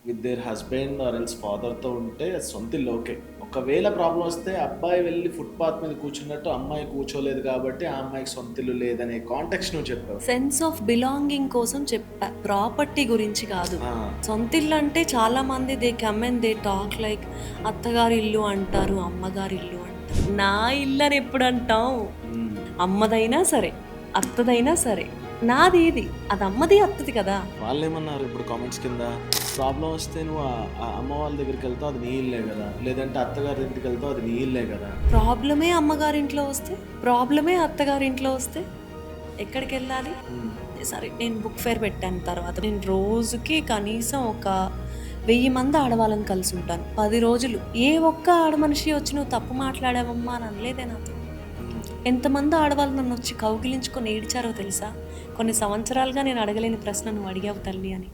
With their husband or else ఫాదర్‌తో ఉంటే సొంత ఇల్లు ఓకే. ఒకవేళ ప్రాబ్లమ్ వస్తే అబ్బాయి వెళ్లి ఫుట్‌పాత్ మీద కూర్చున్నట్టు అమ్మాయి కూర్చోలేదు కాబట్టి ఆ అమ్మాయికి సొంత ఇల్లు లేదనే కాంటెక్స్ట్ నువ్వు చెప్పావు. సెన్స్ ఆఫ్ బిలాంగింగ్ కోసం చెప్పా. ప్రాపర్టీ గురించి కాదు. ఆ! సొంతిల్లు అంటే చాలా మంది they come and they talk like అత్తగారి ఇల్లు అంటారు, అమ్మగారి ఇల్లు అంటారు. నా ఇల్లు అని ఎప్పుడు అంటాం? హ్మ్. అమ్మదైనా సరే, అత్తదైనా సరే, నాది ఇది. అది అమ్మది, అత్తది కదా. వాళ్ళేమన్నారు ఇప్పుడు కామెంట్స్ కింద? ప్రాబ్లమ్ వస్తే నువ్వు ఆ అమ్మ వాళ్ళ దగ్గరికెళ్తావు అది నీ ఇల్లే గదా! లేదంటే అత్తగారి ఇంటికెళ్తావు అది నీ ఇల్లే గదా! ప్రాబ్లమే అమ్మగారింట్లో వస్తే, ప్రాబ్లమే అత్తగారింట్లో వస్తే ఎక్కడికి వెళ్ళాలి? హ్మ్. సరే, నేను బుక్ ఫేర్ పెట్టాను తర్వాత నేను రోజుకి కనీసం ఒక 1000 మంది ఆడవాళ్ళని కలిసి ఉంటాను. 10 రోజులు ఏ ఒక్క ఆడమనిషి వచ్చి నువ్వు తప్పు మాట్లాడావమ్మా అని అనలేదే నాతో. హ్మ్. ఎంతమంది ఆడవాళ్ళు నన్ను వచ్చి కౌగిలించుకొని ఏడిచారో తెలుసా? కొన్ని సంవత్సరాలుగా నేను అడగలేని ప్రశ్న నువ్వు అడిగావు తల్లి అని.